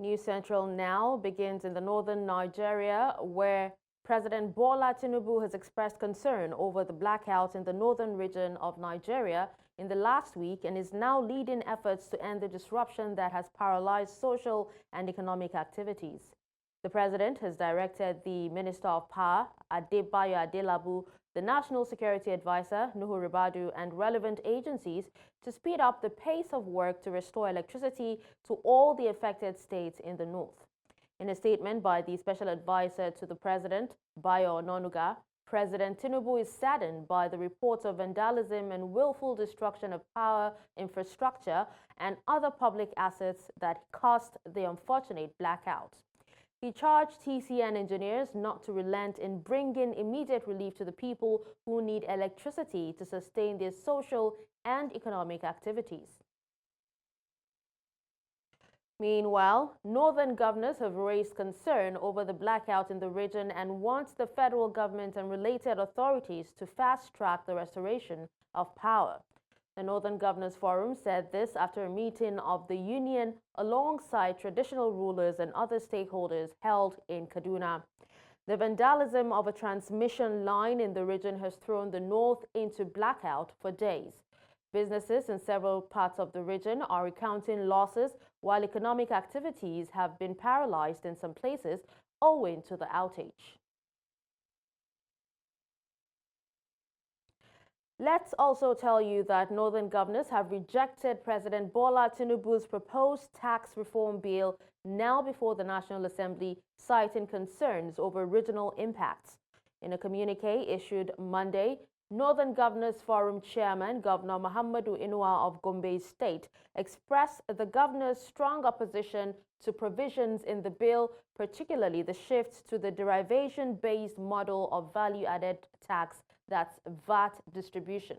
News Central now begins in the northern Nigeria, where President Bola Tinubu has expressed concern over the blackout in the northern region of Nigeria in the last week and is now leading efforts to end the disruption that has paralyzed social and economic activities. The president has directed the Minister of Power, Adebayo Adelabu, the National Security Advisor, Nuhu Ribadu, and relevant agencies to speed up the pace of work to restore electricity to all the affected states in the north. In a statement by the Special Advisor to the President, Bayo Ononuga, President Tinubu is saddened by the reports of vandalism and willful destruction of power infrastructure and other public assets that caused the unfortunate blackout. He charged TCN engineers not to relent in bringing immediate relief to the people who need electricity to sustain their social and economic activities. Meanwhile, northern governors have raised concern over the blackout in the region and want the federal government and related authorities to fast-track the restoration of power. The Northern Governors Forum said this after a meeting of the union alongside traditional rulers and other stakeholders held in Kaduna. The vandalism of a transmission line in the region has thrown the north into blackout for days. Businesses in several parts of the region are recounting losses, while economic activities have been paralyzed in some places owing to the outage. Let's also tell you that northern governors have rejected President Bola Tinubu's proposed tax reform bill now before the National Assembly, citing concerns over regional impacts. In a communique issued Monday, Northern Governors Forum Chairman Governor Muhammadu Inuwa of Gombe State expressed the governor's strong opposition to provisions in the bill, particularly the shift to the derivation-based model of value-added tax, that's VAT distribution.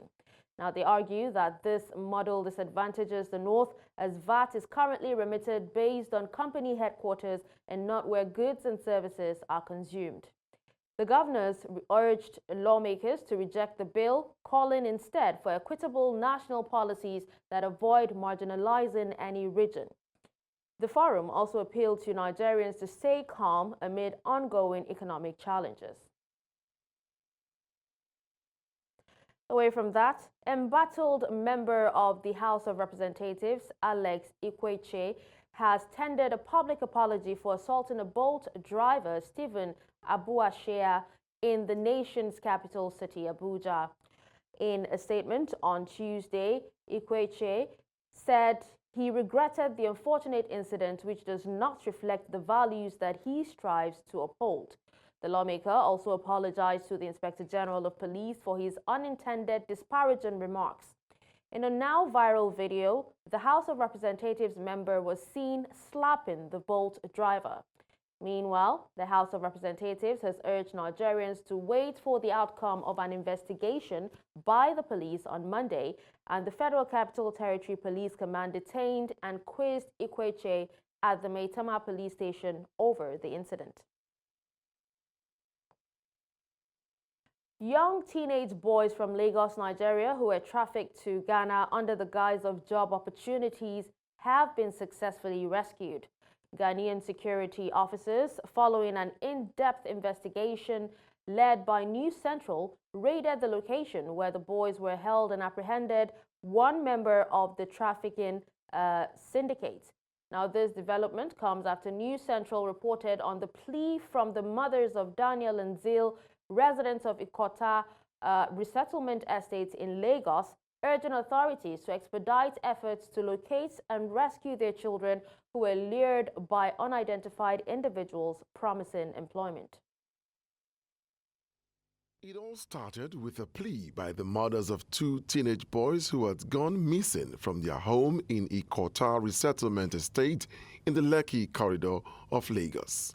Now, they argue that this model disadvantages the North, as VAT is currently remitted based on company headquarters and not where goods and services are consumed. The governors urged lawmakers to reject the bill, calling instead for equitable national policies that avoid marginalizing any region. The forum also appealed to Nigerians to stay calm amid ongoing economic challenges. Away from that, embattled member of the House of Representatives, Alex Ikwechegh, has tendered a public apology for assaulting a Bolt driver, Stephen Abuashea, in the nation's capital city, Abuja. In a statement on Tuesday, Ikwechegh said he regretted the unfortunate incident, which does not reflect the values that he strives to uphold. The lawmaker also apologized to the Inspector General of Police for his unintended disparaging remarks. In a now viral video, the House of Representatives member was seen slapping the Bolt driver. Meanwhile, the House of Representatives has urged Nigerians to wait for the outcome of an investigation by the police on Monday, and the Federal Capital Territory Police Command detained and quizzed Ikwechegh at the Maitama police station over the incident. Young teenage boys from Lagos, Nigeria, who were trafficked to Ghana under the guise of job opportunities have been successfully rescued. Ghanaian security officers, following an in-depth investigation led by News Central, raided the location where the boys were held and apprehended one member of the trafficking syndicate. Now, this development comes after News Central reported on the plea from the mothers of Daniel and Zil, residents of Ikota resettlement estates in Lagos, urging authorities to expedite efforts to locate and rescue their children who were lured by unidentified individuals promising employment. It all started with a plea by the mothers of two teenage boys who had gone missing from their home in Ikota resettlement estate in the Lekki corridor of Lagos.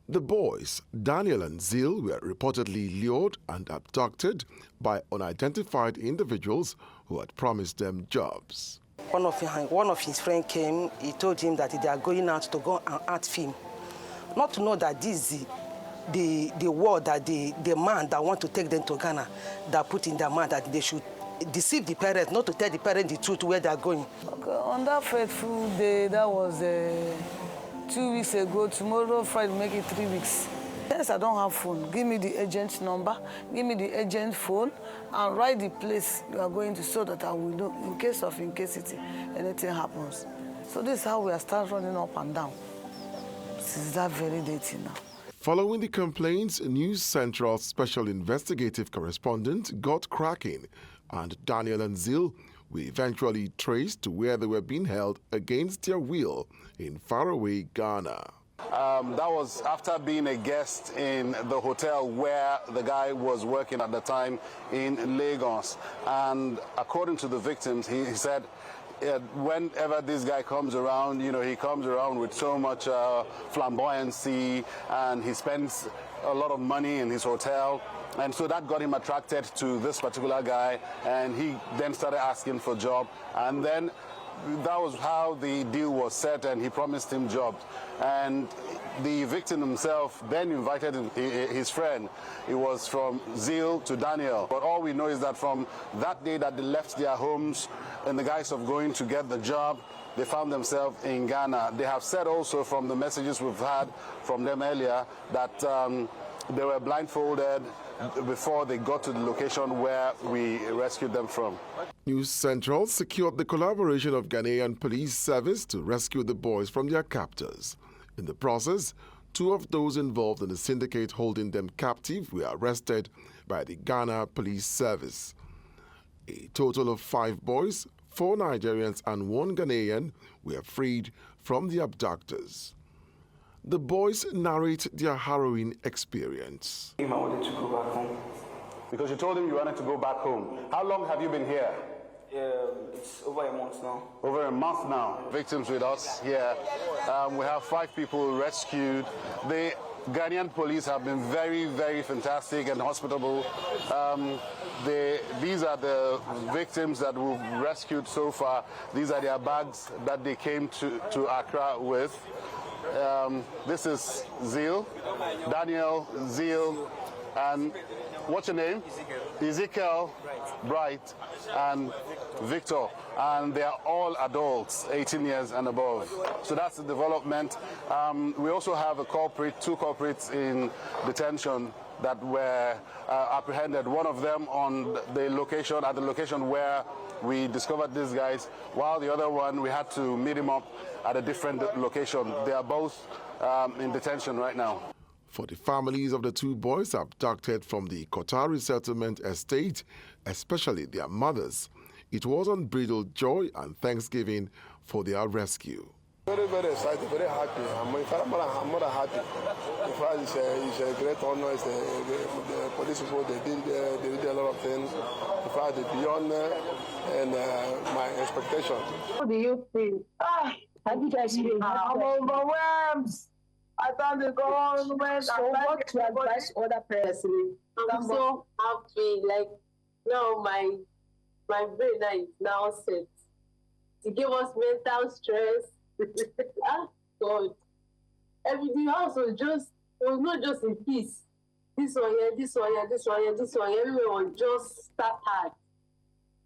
The boys, Daniel and Zil, were reportedly lured and abducted by unidentified individuals who had promised them jobs. One of his friends came. He told him that they are going out to go and art film. Not to know that this is the word that the man that want to take them to Ghana that put in their mind that they should deceive the parents, not to tell the parents the truth where they are going. Okay, on that fateful day, that was 2 weeks ago. Tomorrow, Friday, make it 3 weeks. Yes, I don't have phone. Give me the agent's number, give me the agent's phone, and write the place you are going to so that I will know in case anything happens. So this is how we are start running up and down since that very day till now. Following the complaints, News Central special investigative correspondent got cracking, and Daniel and Zil were eventually traced to where they were being held against their will in faraway Ghana. That was after being a guest in the hotel where the guy was working at the time in Lagos. And according to the victims, he said, whenever this guy comes around, he comes around with so much flamboyancy, and he spends a lot of money in his hotel. And so that got him attracted to this particular guy, and he then started asking for a job. And then that was how the deal was set, and he promised him jobs. And the victim himself then invited his friend. It was from Zeal to Daniel. But all we know is that from that day that they left their homes in the guise of going to get the job, they found themselves in Ghana. They have said also from the messages we've had from them earlier that they were blindfolded before they got to the location where we rescued them from. News Central secured the collaboration of Ghanaian Police Service to rescue the boys from their captors. In the process, 2 of those involved in the syndicate holding them captive were arrested by the Ghana Police Service. A total of 5 boys, 4 Nigerians and 1 Ghanaian were freed from the abductors. The boys narrate their harrowing experience. I wanted to go back home. Because you told him you wanted to go back home. How long have you been here? It's over a month now. Over a month now. Victims with us here. We have 5 people rescued. The Ghanaian police have been very, very fantastic and hospitable. These are the victims that we've rescued so far. These are their bags that they came to Accra with. This is Zeal, Daniel, Zeal, and what's your name? Ezekiel, Bright, and Victor. And they are all adults, 18 years and above. So that's the development. We also have 2 culprits in detention that were apprehended. One of them on the location, at the location where we discovered these guys, while the other one, we had to meet him up at a different location. They are both in detention right now. For the families of the 2 boys abducted from the Qatar resettlement estate, especially their mothers, it was unbridled joy and thanksgiving for their rescue. Very, very excited, very happy. I'm more than happy. In fact, it's a great honor. The police people, they did a lot of things. In fact, they're beyond and my expectation. How do you feel? How did I feel? I'm overwhelmed. I thank the government. So what to advise other persons? I'm so happy. Like, now my brain is now set. To give us mental stress. God. Everything else was not just in peace. This one here, this one here, this one here, this one here. Everyone was just started.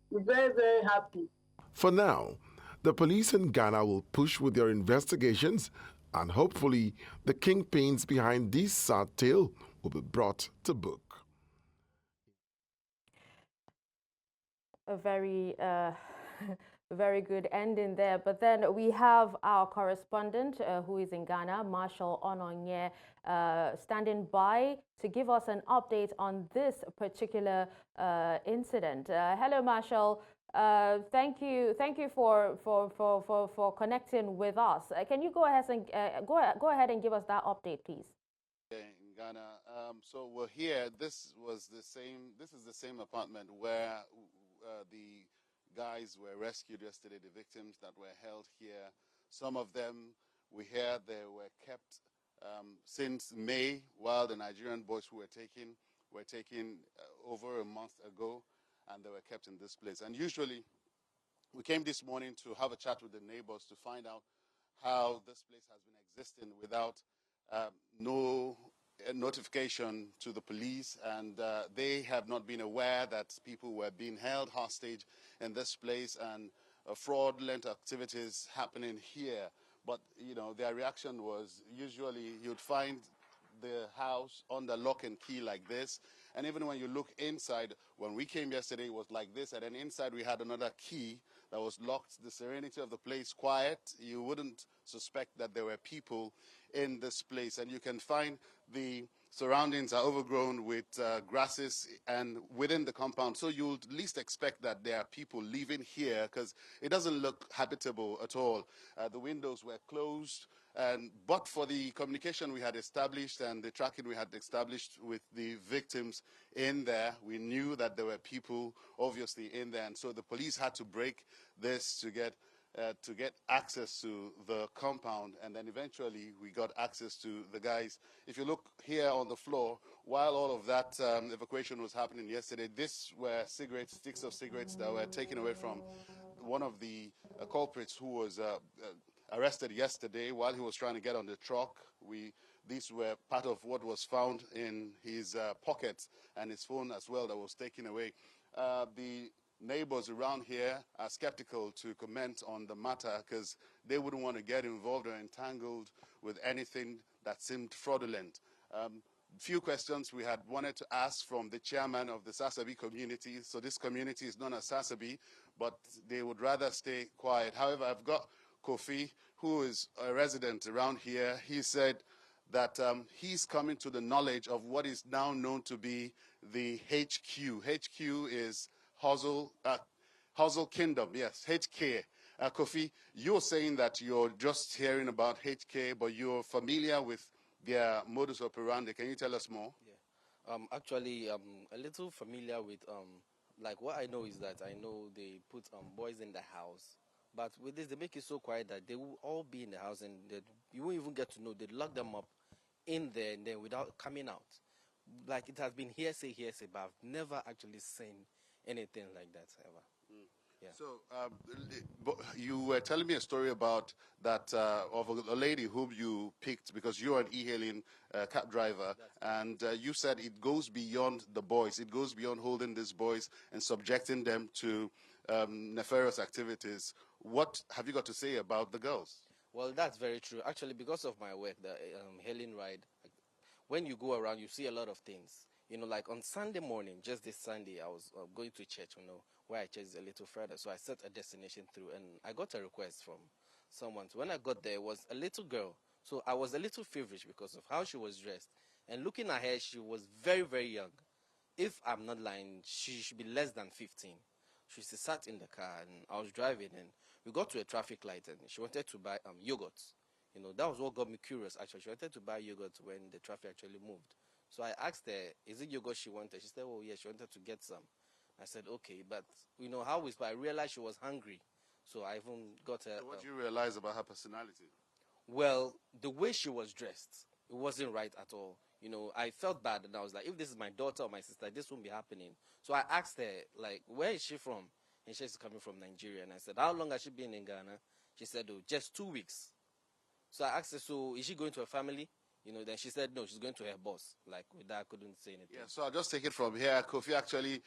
We're very, very happy. For now, the police in Ghana will push with their investigations, and hopefully the kingpins behind this sad tale will be brought to book. A very very good ending there. But then we have our correspondent who is in Ghana, Marshall Ononye, standing by to give us an update on this particular incident. Hello, Marshall. Thank you for connecting with us. Can you go ahead and give us that update, please? In Ghana, so we're here. This is the same apartment where the guys were rescued yesterday, the victims that were held here. Some of them, we hear they were kept since May, while the Nigerian boys who were taken over a month ago, and they were kept in this place. And usually, we came this morning to have a chat with the neighbors to find out how this place has been existing without no a notification to the police, and they have not been aware that people were being held hostage in this place and fraudulent activities happening here. But, you know, their reaction was usually you'd find the house under lock and key like this. And even when you look inside, when we came yesterday, it was like this. And then inside we had another key that was locked. The serenity of the place quiet. You wouldn't suspect that there were people in this place. And you can find the surroundings are overgrown with grasses and within the compound. So you'll at least expect that there are people living here because it doesn't look habitable at all. The windows were closed. But for the communication we had established and the tracking we had established with the victims in there, we knew that there were people obviously in there. And so the police had to break this to get access to the compound. And then eventually we got access to the guys. If you look here on the floor, while all of that evacuation was happening yesterday, these were cigarettes, sticks of cigarettes that were taken away from one of the culprits who was arrested yesterday while he was trying to get on the truck. These were part of what was found in his pockets and his phone as well that was taken away. The neighbors around here are skeptical to comment on the matter because they wouldn't want to get involved or entangled with anything that seemed fraudulent. Few questions we had wanted to ask from the chairman of the Sasabi community. So this community is known as Sasabi, but they would rather stay quiet. However, I've got Kofi, who is a resident around here. He said that he's coming to the knowledge of what is now known to be the HQ. HQ is Hustle Kingdom, yes, HK. Kofi, you're saying that you're just hearing about HK, but you're familiar with their modus operandi. Can you tell us more? Yeah. Actually, a little familiar with, like what I know is that I know they put boys in the house. But with this, they make it so quiet that they will all be in the house and you won't even get to know. They lock them up in there and then without coming out. Like it has been hearsay, but I've never actually seen anything like that ever. Yeah. So you were telling me a story about that of a lady whom you picked because you're an e-hailing cab driver, and you said it goes beyond the boys. It goes beyond holding these boys and subjecting them to nefarious activities. What have you got to say about the girls? Well, that's very true. Actually, because of my work, the hailing ride, when you go around, you see a lot of things. You know, like on Sunday morning, just this Sunday, I was going to church, you know, where I church is a little further. So I set a destination through, and I got a request from someone. So when I got there, it was a little girl. So I was a little feverish because of how she was dressed. And looking at her, she was very, very young. If I'm not lying, she should be less than 15. She sat in the car, and I was driving, and we got to a traffic light, and she wanted to buy yogurt. You know, that was what got me curious, actually. She wanted to buy yogurt when the traffic actually moved. So I asked her, is it yogurt she wanted? She said, oh, yeah, she wanted to get some. I said, okay, but you know how I realized she was hungry. So I even got her. So what did you realize about her personality? Well, the way she was dressed, it wasn't right at all. You know, I felt bad, and I was like, if this is my daughter or my sister, this won't be happening. So I asked her, like, where is she from? And she's coming from Nigeria. And I said, how long has she been in Ghana? She said, oh, just 2 weeks. So I asked her, so is she going to her family? You know, then she said, no, she's going to her boss. Like, with that, I couldn't say anything. Yeah, so I'll just take it from here. Kofi actually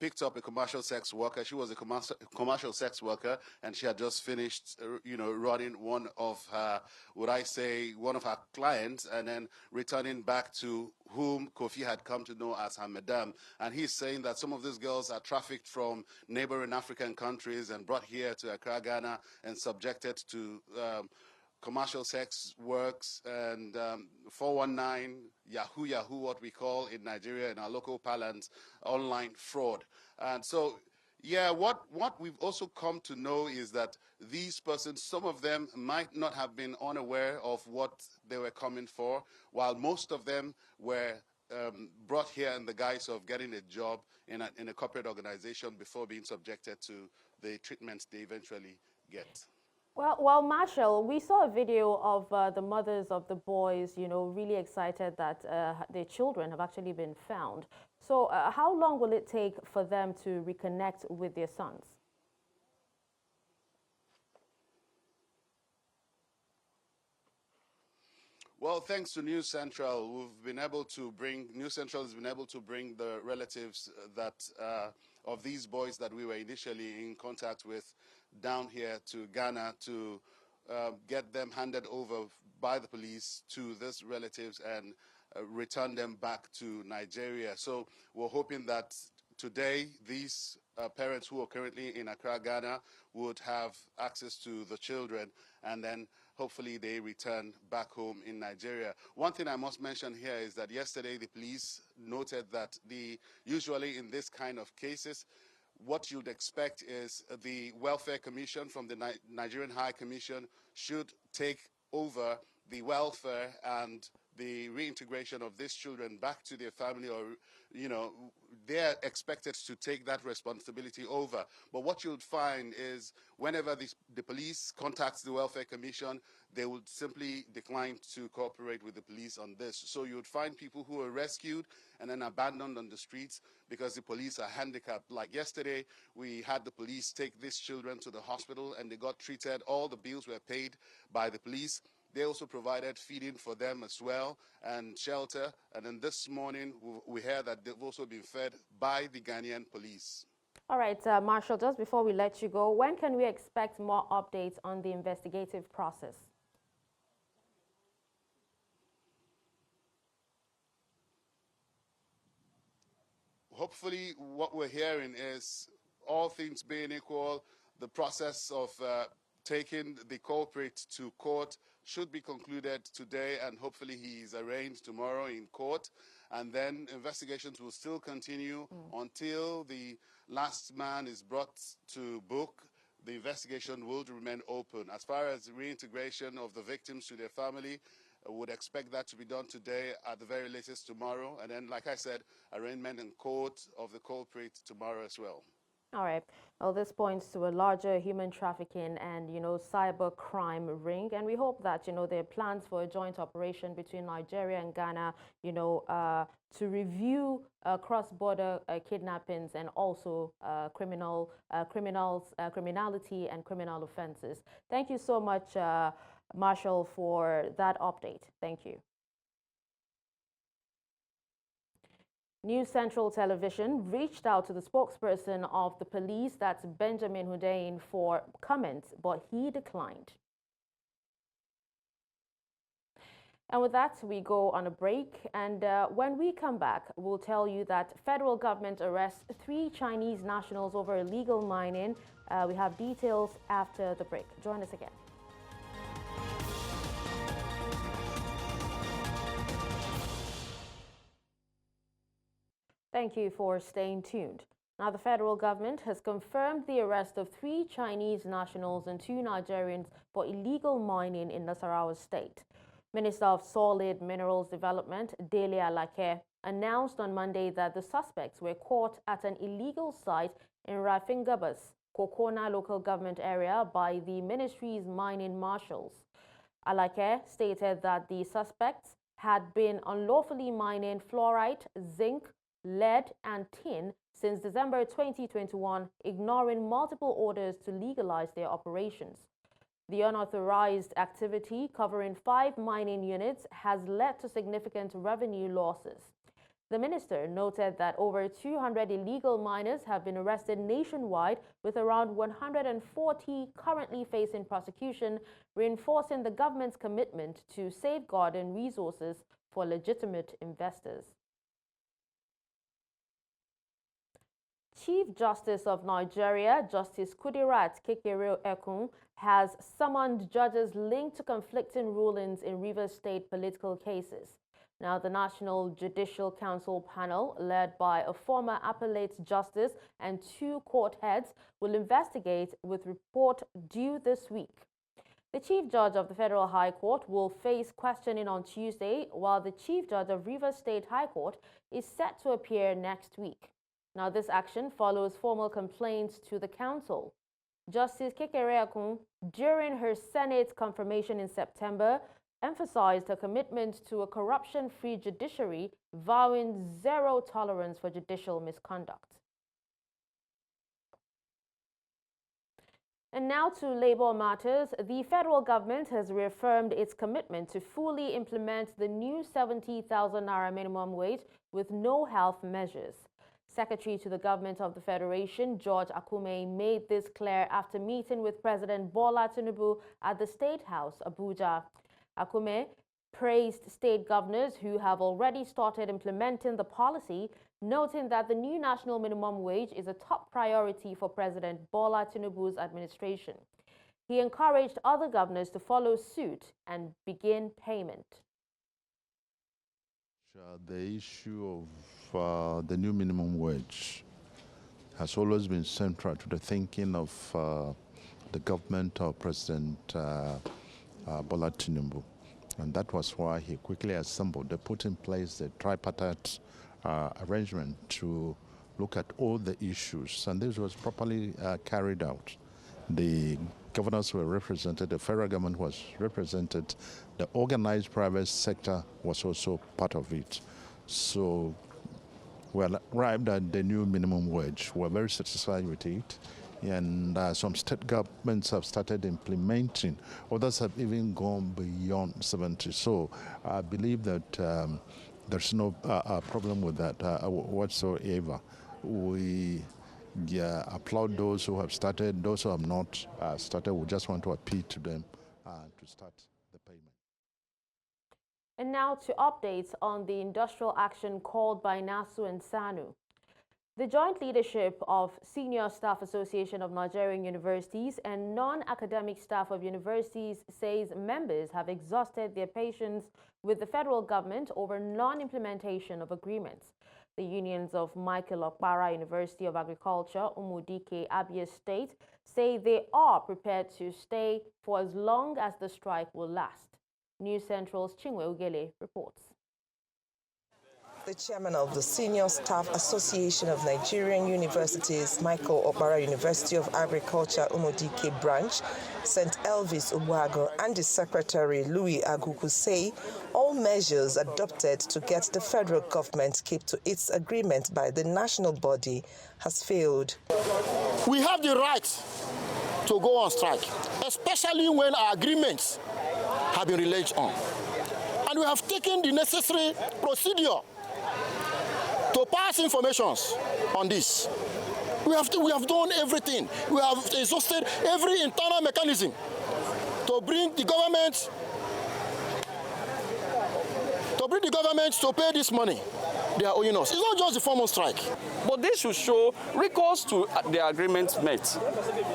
picked up a commercial sex worker. She was a commercial sex worker, and she had just finished, you know, running one of her, one of her clients, and then returning back to whom Kofi had come to know as her madam. And he's saying that some of these girls are trafficked from neighboring African countries and brought here to Accra, Ghana, and subjected to commercial sex works and 419, Yahoo, what we call in Nigeria, in our local parlance, online fraud. And so, yeah, what we've also come to know is that these persons, some of them might not have been unaware of what they were coming for, while most of them were brought here in the guise of getting a job in a corporate organization before being subjected to the treatments they eventually get. Well, Marshall, we saw a video of the mothers of the boys, you know, really excited that their children have actually been found. So how long will it take for them to reconnect with their sons? Well, thanks to News Central, News Central has been able to bring the relatives of these boys that we were initially in contact with down here to Ghana to get them handed over by the police to these relatives and return them back to Nigeria. So we're hoping that today these parents who are currently in Accra, Ghana, would have access to the children, and then hopefully they return back home in Nigeria. One thing I must mention here is that yesterday the police noted that usually in this kind of cases, what you'd expect is the Welfare Commission from the Nigerian High Commission should take over the welfare and the reintegration of these children back to their family, or, they're expected to take that responsibility over. But what you'll find is whenever the police contacts the Welfare Commission, they would simply decline to cooperate with the police on this. So you would find people who are rescued and then abandoned on the streets because the police are handicapped. Like yesterday, we had the police take these children to the hospital and they got treated. All the bills were paid by the police. They also provided feeding for them as well and shelter. And then this morning, we heard that they've also been fed by the Ghanaian police. All right, Marshall, just before we let you go, when can we expect more updates on the investigative process? Hopefully, what we're hearing is, all things being equal, the process of taking the culprit to court should be concluded today, and hopefully he is arraigned tomorrow in court. And then investigations will still continue until the last man is brought to book. The investigation will remain open. As far as reintegration of the victims to their family, I would expect that to be done today, at the very latest tomorrow. And then, like I said, arraignment in court of the culprit tomorrow as well. All right. Well, this points to a larger human trafficking and, cyber crime ring. And we hope that, there are plans for a joint operation between Nigeria and Ghana, to review cross-border kidnappings and also criminality and criminal offenses. Thank you so much, Marshall, for that update. Thank you. News Central Television reached out to the spokesperson of the police, that's Benjamin Hundeyin, for comments, but he declined. And with that, we go on a break. And when we come back, we'll tell you that federal government arrests 3 Chinese nationals over illegal mining. We have details after the break. Join us again. Thank you for staying tuned. Now, the federal government has confirmed the arrest of 3 Chinese nationals and 2 Nigerians for illegal mining in Nasarawa State. Minister of Solid Minerals Development, Dele Alake, announced on Monday that the suspects were caught at an illegal site in Rafingabas, Kokona local government area by the ministry's mining marshals. Alake stated that the suspects had been unlawfully mining fluorite, zinc, lead and tin since December 2021, ignoring multiple orders to legalize their operations. The unauthorized activity, covering 5 mining units, has led to significant revenue losses. The minister noted that over 200 illegal miners have been arrested nationwide, with around 140 currently facing prosecution, reinforcing the government's commitment to safeguarding resources for legitimate investors. Chief Justice of Nigeria, Justice Kudirat Kekereekun, has summoned judges linked to conflicting rulings in Rivers State political cases. Now, the National Judicial Council panel, led by a former appellate justice and 2 court heads, will investigate, with report due this week. The Chief Judge of the Federal High Court will face questioning on Tuesday, while the Chief Judge of Rivers State High Court is set to appear next week. Now, this action follows formal complaints to the council. Justice Kekereekun, during her Senate confirmation in September, emphasized her commitment to a corruption-free judiciary, vowing zero tolerance for judicial misconduct. And now to labor matters. The federal government has reaffirmed its commitment to fully implement the new 70,000 naira minimum wage with no health measures. Secretary to the Government of the Federation, George Akume, made this clear after meeting with President Bola Tinubu at the State House, Abuja. Akume praised state governors who have already started implementing the policy, noting that the new national minimum wage is a top priority for President Bola Tinubu's administration. He encouraged other governors to follow suit and begin payment. The issue of the new minimum wage has always been central to the thinking of the government of President Bola Tinubu. And that was why he quickly assembled, they put in place the tripartite arrangement to look at all the issues, and this was properly carried out. The governors were represented, the federal government was represented, the organized private sector was also part of it. So we arrived at the new minimum wage. We're very satisfied with it. And some state governments have started implementing. Others have even gone beyond 70. So I believe that there's no problem with that whatsoever. We applaud those who have started. Those who have not started, we just want to appeal to them to start the payment. And now to updates on the industrial action called by NASU and SANU. The joint leadership of Senior Staff Association of Nigerian Universities and non-academic staff of universities says members have exhausted their patience with the federal government over non-implementation of agreements. The unions of Michael Okpara University of Agriculture, Umudike, Abia State, say they are prepared to stay for as long as the strike will last. News Central's Chinwe Ugele reports. The chairman of the Senior Staff Association of Nigerian Universities, Michael Okpara University of Agriculture, Umudike branch, St. Elvis Ubuago, and the secretary, Louis Aguku, say all measures adopted to get the federal government keep to its agreement by the national body has failed. We have the right to go on strike, especially when our agreements have been relied on. And we have taken the necessary procedure to pass information on this. We have done everything. We have exhausted every internal mechanism to bring the government to pay this money they are owing us. It's not just the formal strike. But they should show recourse to the agreement met.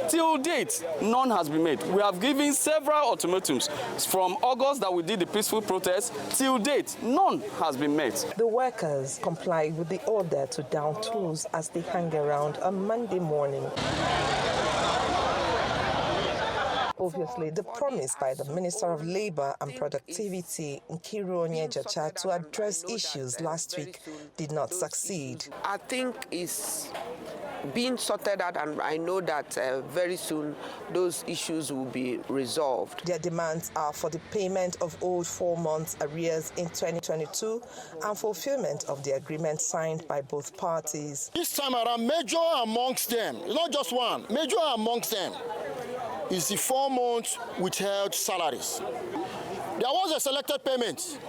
Till date, none has been made. We have given several ultimatums from August that we did the peaceful protest. Till date, none has been met. The workers complied with the order to down tools as they hang around on Monday morning. Obviously, the promise by the Minister of Labour and Productivity, Nkiru Onyejacha, to address issues last week did not succeed. I think it's being sorted out, and I know that very soon those issues will be resolved. Their demands are for the payment of old 4 months arrears in 2022 and fulfillment of the agreement signed by both parties. This time around, major amongst them, not just one, major amongst them, is the 4 months withheld salaries. There was a selected payment.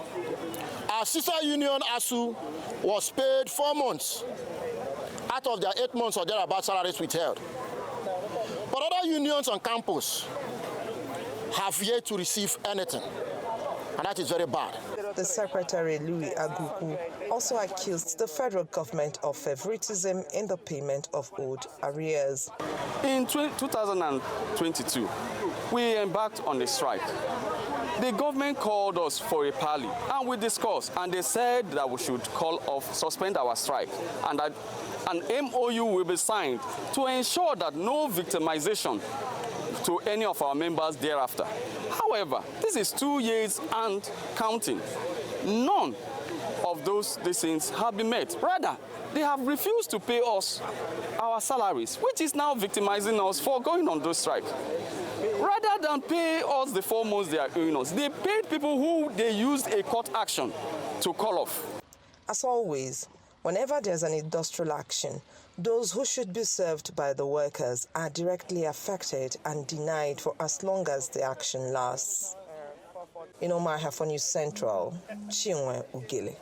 Our sister union, ASU, was paid 4 months out of their 8 months or thereabout salaries withheld. But other unions on campus have yet to receive anything, and that is very bad. The secretary, Louis Aguku, also accused the federal government of favoritism in the payment of owed arrears. In 2022, we embarked on a strike. The government called us for a parley, and we discussed, and they said that we should suspend our strike, and that an MOU will be signed to ensure that no victimization to any of our members thereafter. However, this is 2 years and counting. None of those things have been met. Rather, they have refused to pay us our salaries, which is now victimizing us for going on those strike. Rather than pay us the 4 months they are owing us, they paid people who they used a court action to call off. As always, Whenever there's an industrial action, those who should be served by the workers are directly affected and denied for as long as the action lasts. In Omaha for News Central, Chinwe Ugile.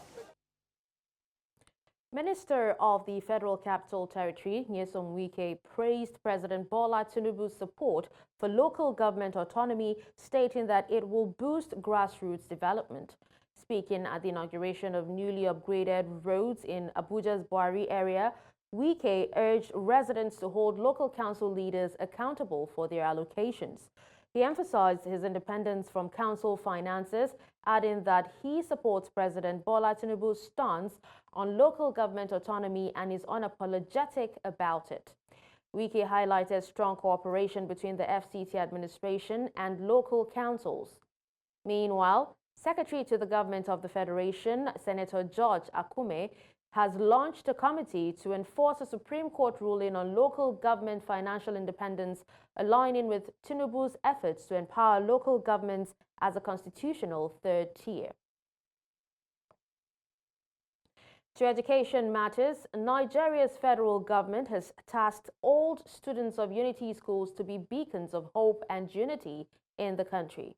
Minister of the Federal Capital Territory, Nyesom Wike, praised President Bola Tinubu's support for local government autonomy, stating that it will boost grassroots development. Speaking at the inauguration of newly upgraded roads in Abuja's Buhari area, Wike urged residents to hold local council leaders accountable for their allocations. He emphasized his independence from council finances, adding that he supports President Bola Tinubu's stance on local government autonomy and is unapologetic about it. Wike highlighted strong cooperation between the FCT administration and local councils. Meanwhile, Secretary to the Government of the Federation, Senator George Akume, has launched a committee to enforce a Supreme Court ruling on local government financial independence, aligning with Tinubu's efforts to empower local governments as a constitutional third tier. To education matters, Nigeria's federal government has tasked all students of Unity schools to be beacons of hope and unity in the country.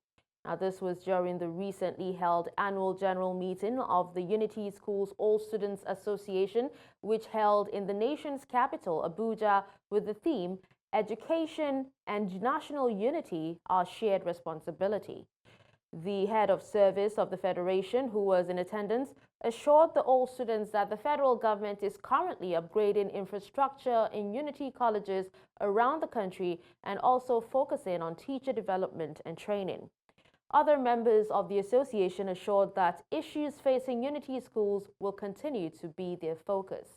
Now, this was during the recently held annual general meeting of the Unity Schools All Students Association, which held in the nation's capital, Abuja, with the theme, Education and National Unity Are Shared Responsibility. The head of service of the Federation, who was in attendance, assured the all students that the federal government is currently upgrading infrastructure in Unity colleges around the country and also focusing on teacher development and training. Other members of the association assured that issues facing Unity schools will continue to be their focus.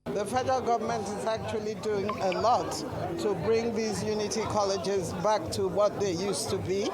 The federal government is actually doing a lot to bring these Unity colleges back to what they used to be.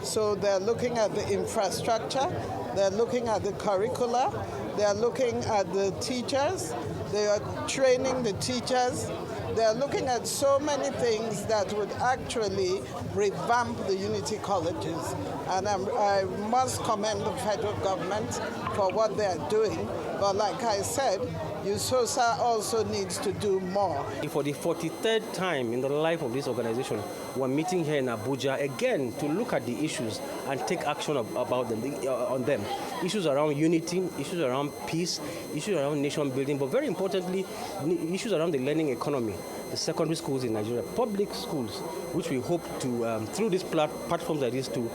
So they're looking at the infrastructure, they're looking at the curricula, they're looking at the teachers, they are training the teachers. They're looking at so many things that would actually revamp the Unity colleges. And I must commend the federal government for what they're doing. But like I said, USOSA also needs to do more. For the 43rd time in the life of this organization, we're meeting here in Abuja again to look at the issues and take action about them, on them. Issues around unity, issues around peace, issues around nation building, but very importantly, issues around the learning economy, the secondary schools in Nigeria, public schools, which we hope to, through these platforms like this, to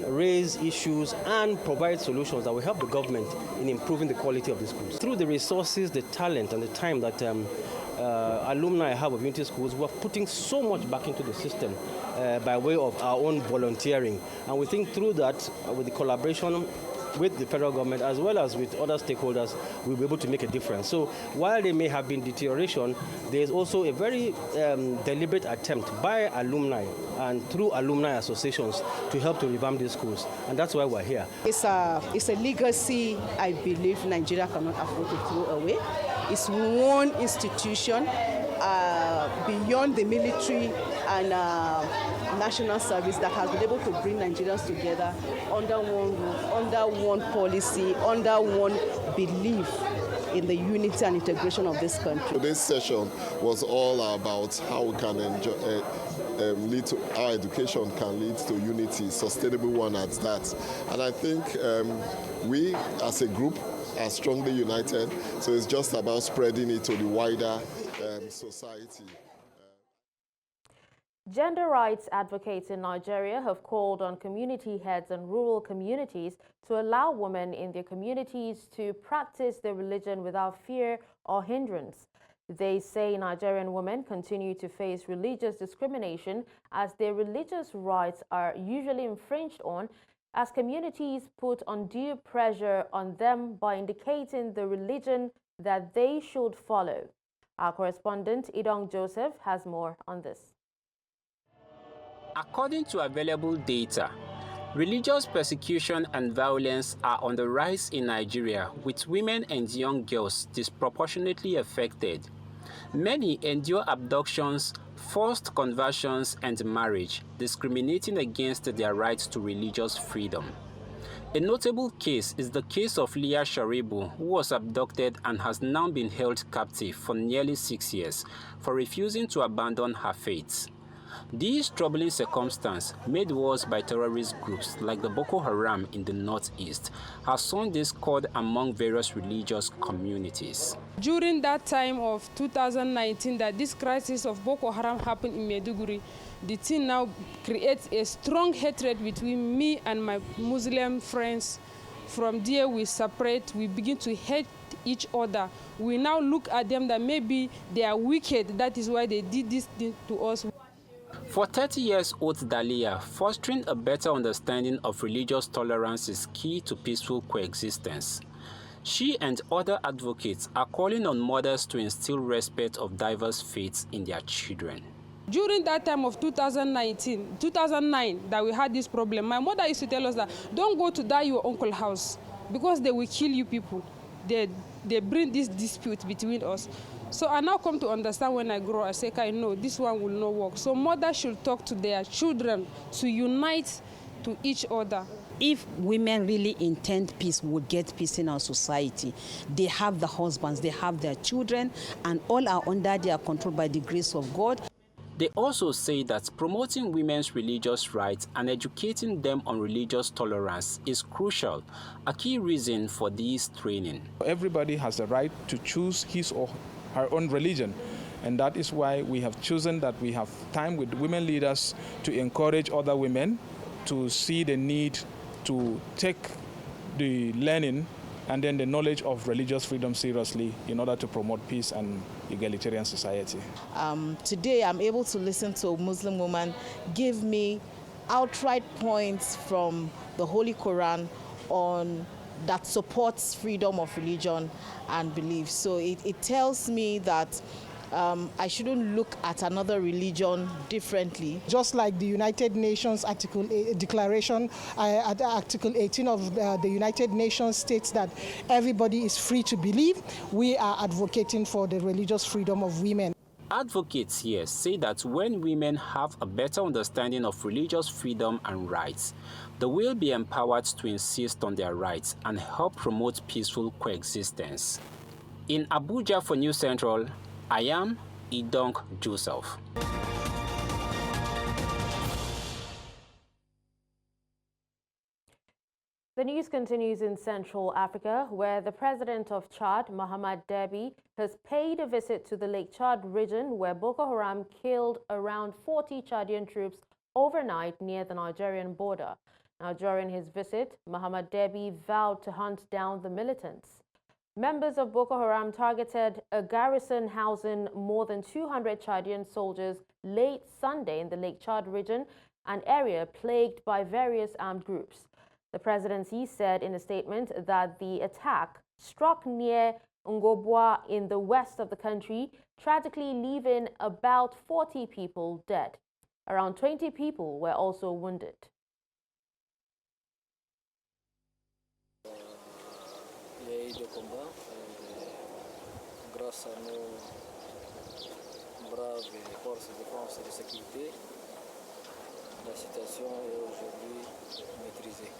raise issues and provide solutions that will help the government in improving the quality of the schools. Through the resources, the talent, and the time that alumni have of Unity schools, we're putting so much back into the system by way of our own volunteering. And we think through that, with the collaboration with the federal government as well as with other stakeholders, we'll be able to make a difference. So while there may have been deterioration, there's also a very deliberate attempt by alumni and through alumni associations to help to revamp these schools. And that's why we're here. It's a legacy I believe Nigeria cannot afford to throw away. It's one institution beyond the military and national service that has been able to bring Nigerians together under one roof, under one policy, under one belief in the unity and integration of this country. Today's session was all about how we can lead to our education can lead to unity, sustainable one at that. And I think we as a group are strongly united, so it's just about spreading it to the wider society. Gender rights advocates in Nigeria have called on community heads and rural communities to allow women in their communities to practice their religion without fear or hindrance. They say Nigerian women continue to face religious discrimination as their religious rights are usually infringed on, as communities put undue pressure on them by indicating the religion that they should follow. Our correspondent, Idong Joseph, has more on this. According to available data, religious persecution and violence are on the rise in Nigeria, with women and young girls disproportionately affected. Many endure abductions, forced conversions, and marriage, discriminating against their rights to religious freedom. A notable case is the case of Leah Sharibu, who was abducted and has now been held captive for nearly 6 years for refusing to abandon her faith. These troubling circumstances, made worse by terrorist groups like the Boko Haram in the northeast, have sown discord among various religious communities. During that time of 2019, that this crisis of Boko Haram happened in Maiduguri, the thing now creates a strong hatred between me and my Muslim friends. From there we separate, we begin to hate each other. We now look at them that maybe they are wicked, that is why they did this thing to us. For 30 years old Dalia, fostering a better understanding of religious tolerance is key to peaceful coexistence. She and other advocates are calling on mothers to instill respect of diverse faiths in their children. During that time of 2009, that we had this problem, my mother used to tell us that don't go to that your uncle's house because they will kill you people. They bring this dispute between us. So I now come to understand when I grow, I say, no, this one will not work. So mothers should talk to their children to unite to each other. If women really intend peace, would get peace in our society. They have the husbands, they have their children, and all are under their control by the grace of God. They also say that promoting women's religious rights and educating them on religious tolerance is crucial, a key reason for this training. Everybody has the right to choose his or her own religion, and that is why we have chosen that we have time with women leaders to encourage other women to see the need to take the learning and then the knowledge of religious freedom seriously in order to promote peace and egalitarian society. Today I'm able to listen to a Muslim woman give me outright points from the Holy Quran on that supports freedom of religion and belief. So it tells me that I shouldn't look at another religion differently. Just like the United Nations Declaration, Article 18 of the United Nations states that everybody is free to believe, we are advocating for the religious freedom of women. Advocates here say that when women have a better understanding of religious freedom and rights, they will be empowered to insist on their rights and help promote peaceful coexistence. In Abuja for News Central, I am Idong Joseph. The news continues in Central Africa, where the president of Chad, Mohamed Deby, has paid a visit to the Lake Chad region, where Boko Haram killed around 40 Chadian troops overnight near the Nigerian border. Now, during his visit, Mohamed Deby vowed to hunt down the militants. Members of Boko Haram targeted a garrison housing more than 200 Chadian soldiers late Sunday in the Lake Chad region, an area plagued by various armed groups. The presidency said in a statement that the attack struck near Ngobwa in the west of the country, tragically leaving about 40 people dead. Around 20 people were also wounded. De combat, grâce à nos braves forces de défense et de sécurité, la situation est aujourd'hui maîtrisée.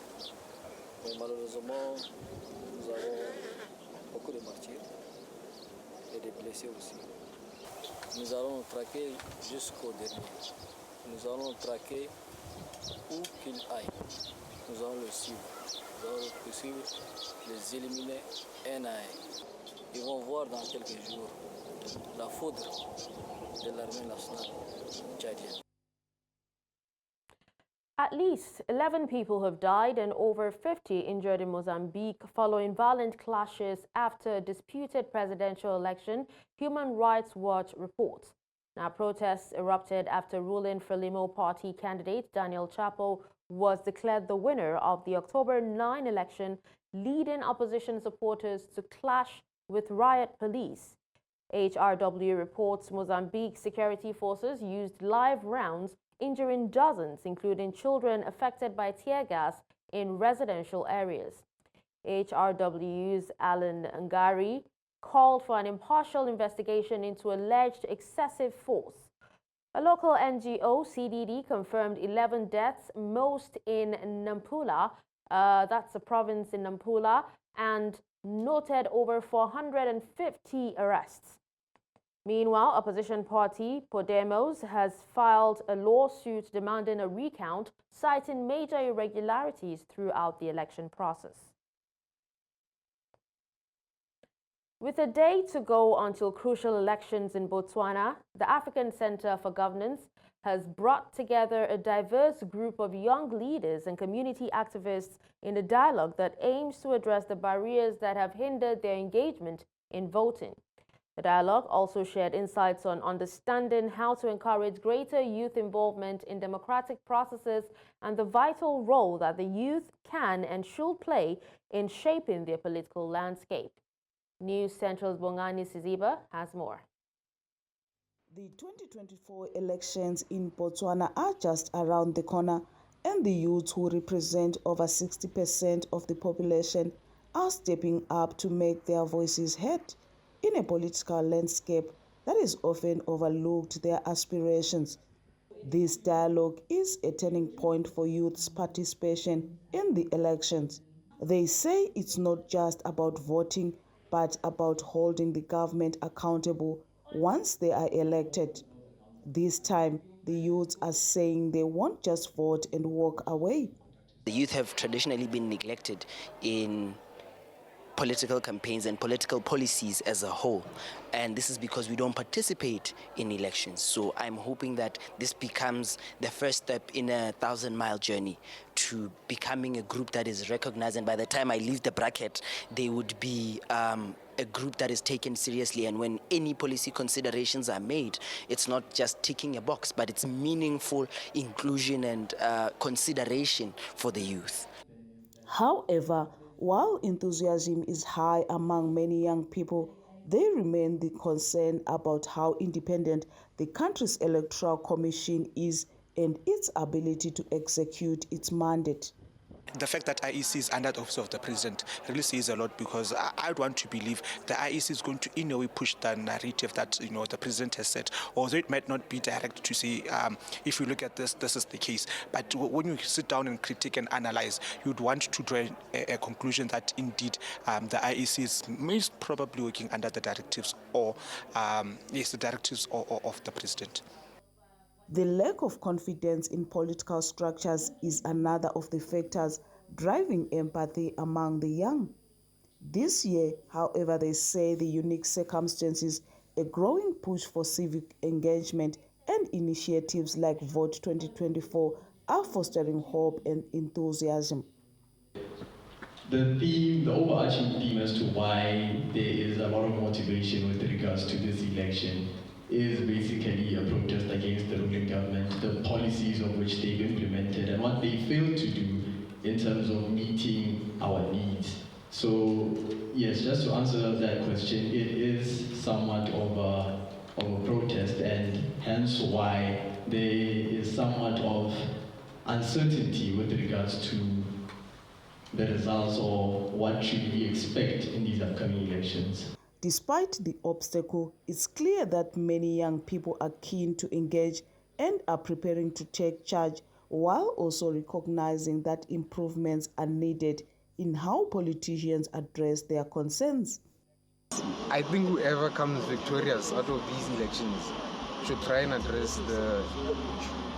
Mais malheureusement, nous avons beaucoup de martyrs et des blessés aussi. Nous allons traquer jusqu'au dernier. Nous allons traquer où qu'il aille. Nous allons le suivre. Nous allons le suivre, les éliminer un à un. Ils vont voir dans quelques jours la foudre de l'armée nationale tchadienne. At least 11 people have died and over 50 injured in Mozambique following violent clashes after a disputed presidential election, Human Rights Watch reports. Now, protests erupted after ruling Frelimo party candidate Daniel Chapo was declared the winner of the October 9 election, leading opposition supporters to clash with riot police. HRW reports Mozambique security forces used live rounds, injuring dozens, including children affected by tear gas in residential areas. HRW's Alan Ngari called for an impartial investigation into alleged excessive force. A local NGO, CDD, confirmed 11 deaths, most in Nampula, that's a province in Nampula, and noted over 450 arrests. Meanwhile, opposition party Podemos has filed a lawsuit demanding a recount, citing major irregularities throughout the election process. With a day to go until crucial elections in Botswana, the African Center for Governance has brought together a diverse group of young leaders and community activists in a dialogue that aims to address the barriers that have hindered their engagement in voting. The dialogue also shared insights on understanding how to encourage greater youth involvement in democratic processes and the vital role that the youth can and should play in shaping their political landscape. News Central's Bongani Siziba has more. The 2024 elections in Botswana are just around the corner, and the youth, who represent over 60% of the population, are stepping up to make their voices heard. In a political landscape that is often overlooked their aspirations. This dialogue is a turning point for youth's participation in the elections. They say it's not just about voting, but about holding the government accountable once they are elected. This time, the youths are saying they won't just vote and walk away. The youth have traditionally been neglected in political campaigns and political policies as a whole, and this is because we don't participate in elections. So I'm hoping that this becomes the first step in a 1,000-mile journey to becoming a group that is recognized, and by the time I leave the bracket, they would be a group that is taken seriously, and when any policy considerations are made, it's not just ticking a box, but it's meaningful inclusion and consideration for the youth. However, while enthusiasm is high among many young people, they remain concerned about how independent the country's electoral commission is and its ability to execute its mandate. The fact that IEC is under the office of the president really says a lot, because I want to believe the IEC is going to, in a way, push the narrative that the president has said. Although it might not be direct to say, if you look at this, this is the case. But when you sit down and critique and analyze, you'd want to draw a conclusion that indeed the IEC is most probably working under the directives or the directives of the president. The lack of confidence in political structures is another of the factors driving empathy among the young. This year, however, they say the unique circumstances, a growing push for civic engagement, and initiatives like Vote 2024 are fostering hope and enthusiasm. The overarching theme as to why there is a lot of motivation with regards to this election is basically a protest against the ruling government, the policies of which they've implemented, and what they failed to do in terms of meeting our needs. So, yes, just to answer that question, it is somewhat of a protest, and hence why there is somewhat of uncertainty with regards to the results or what should we expect in these upcoming elections. Despite the obstacle, it's clear that many young people are keen to engage and are preparing to take charge, while also recognizing that improvements are needed in how politicians address their concerns. I think whoever comes victorious out of these elections should try and address the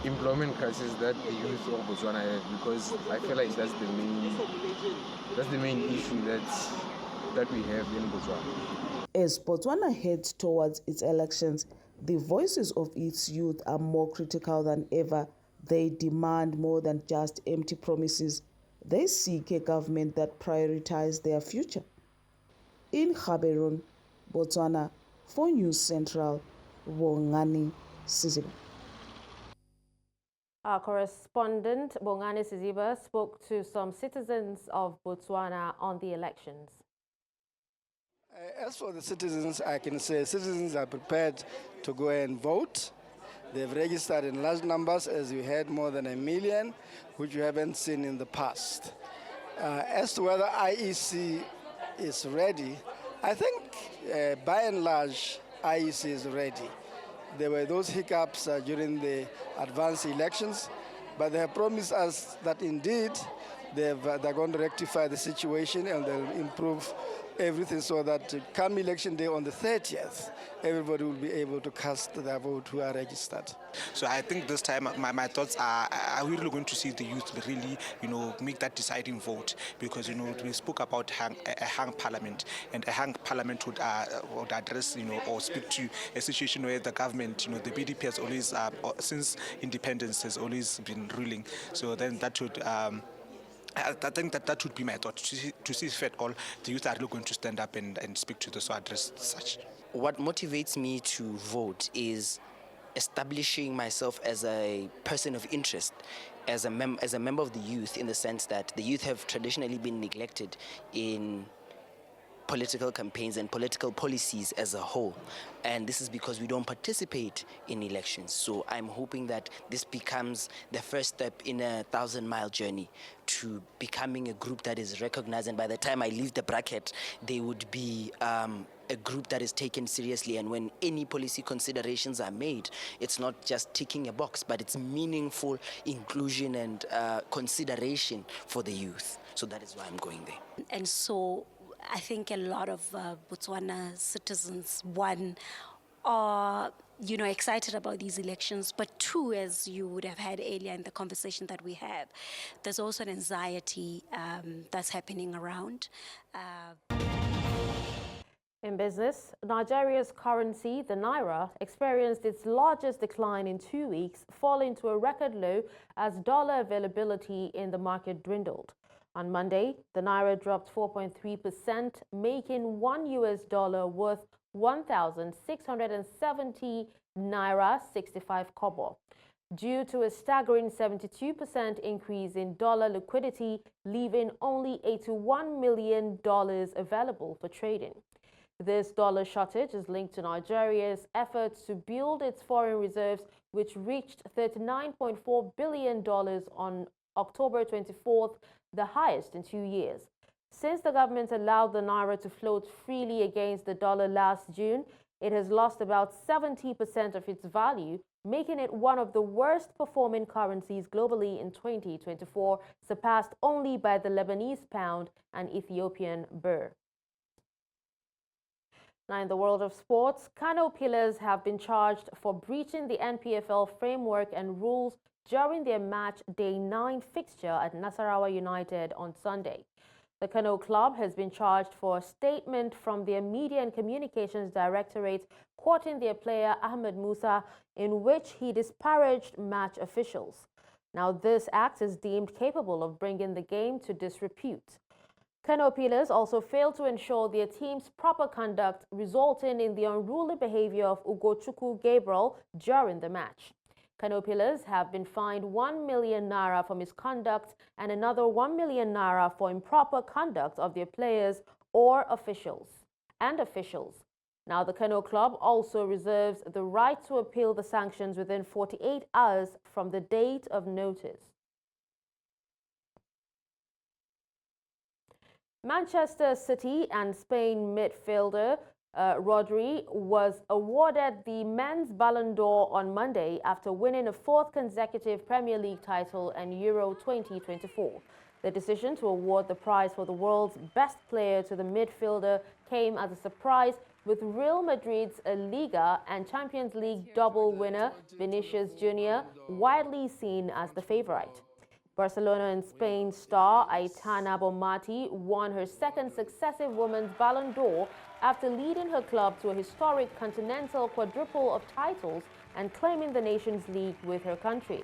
employment crisis that the youth of Botswana have, because I feel like that's the main issue that we have in Botswana. As Botswana heads towards its elections, the voices of its youth are more critical than ever. They demand more than just empty promises. They seek a government that prioritizes their future. In Gaborone, Botswana, for News Central, Bongani Siziba. Our correspondent, Bongani Siziba, spoke to some citizens of Botswana on the elections. As for the citizens, I can say citizens are prepared to go and vote. They've registered in large numbers, as you heard, more than 1 million, which you haven't seen in the past. As to whether IEC is ready, I think by and large, IEC is ready. There were those hiccups during the advanced elections, but they have promised us that indeed they're going to rectify the situation and they'll improve everything so that come election day on the 30th, everybody will be able to cast their vote who are registered. So I think this time my thoughts are we really going to see the youth really, make that deciding vote? Because, we spoke about a hung parliament, and a hung parliament would address, or speak to a situation where the government, the BDP has always, since independence, has always been ruling. So then that would... I think that would be my thought, to see if at all the youth are really going to stand up and speak to those who address such. What motivates me to vote is establishing myself as a person of interest, as a member of the youth, in the sense that the youth have traditionally been neglected in political campaigns and political policies as a whole, and this is because we don't participate in elections. So I'm hoping that this becomes the first step in a 1,000-mile journey to becoming a group that is recognized, and by the time I leave the bracket, they would be a group that is taken seriously, and when any policy considerations are made, it's not just ticking a box, but it's meaningful inclusion and consideration for the youth. So that is why I'm going there. And so I think a lot of Botswana citizens, one, are excited about these elections, but two, as you would have had earlier in the conversation that we have, there's also an anxiety that's happening around. In business, Nigeria's currency, the Naira, experienced its largest decline in 2 weeks, falling to a record low as dollar availability in the market dwindled. On Monday, the Naira dropped 4.3%, making $1 worth 1,670 Naira 65 kobo, due to a staggering 72% increase in dollar liquidity, leaving only $81 million available for trading. This dollar shortage is linked to Nigeria's efforts to build its foreign reserves, which reached $39.4 billion on October 24th, the highest in 2 years. Since the government allowed the Naira to float freely against the dollar last June, it has lost about 70% of its value, making it one of the worst performing currencies globally in 2024, surpassed only by the Lebanese pound and Ethiopian birr. Now, in the world of sports, Kano Pillars have been charged for breaching the NPFL framework and rules during their match day 9 fixture at Nasarawa United on Sunday. The Kano club has been charged for a statement from their Media and Communications Directorate quoting their player Ahmed Musa, in which he disparaged match officials. Now, this act is deemed capable of bringing the game to disrepute. Kano Pillars also failed to ensure their team's proper conduct, resulting in the unruly behavior of Ugochukwu Gabriel during the match. Kano Pillars have been fined 1 million naira for misconduct and another 1 million naira for improper conduct of their players or officials. Now, the Kano club also reserves the right to appeal the sanctions within 48 hours from the date of notice. Manchester City and Spain midfielder Rodri was awarded the men's Ballon d'Or on Monday after winning a 4th consecutive Premier League title and Euro 2024. The decision to award the prize for the world's best player to the midfielder came as a surprise, with Real Madrid's Liga and Champions League double winner Vinicius Jr. widely seen as the favorite. Barcelona and Spain star Aitana Bonmati won her 2nd successive Women's Ballon d'Or after leading her club to a historic continental quadruple of titles and claiming the Nations League with her country.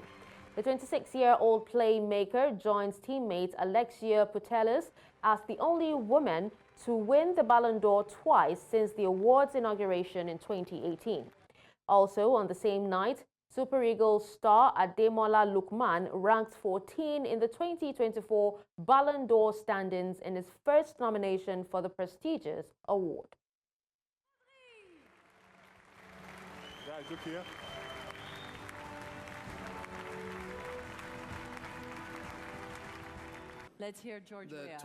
The 26-year-old playmaker joins teammates Alexia Putellas as the only woman to win the Ballon d'Or twice since the award's inauguration in 2018. Also on the same night, Super Eagles star Ademola Lookman ranked 14 in the 2024 Ballon d'Or standings in his first nomination for the prestigious award. Guys, look here. Let's hear George Weah.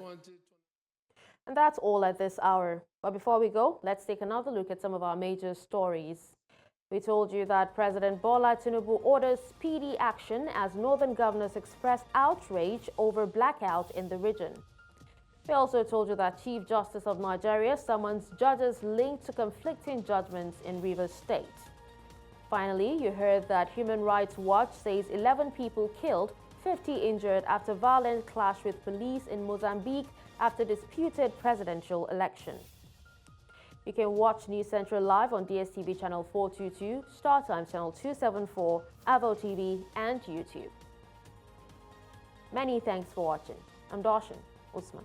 And that's all at this hour. But before we go, let's take another look at some of our major stories. We told you that President Bola Tinubu orders speedy action as northern governors express outrage over blackout in the region. We also told you that Chief Justice of Nigeria summons judges linked to conflicting judgments in Rivers State. Finally, you heard that Human Rights Watch says 11 people killed, 50 injured after violent clash with police in Mozambique after disputed presidential election. You can watch News Central live on DSTV channel 422, StarTimes channel 274, Avo TV, and YouTube. Many thanks for watching. I'm Dashen. Usman.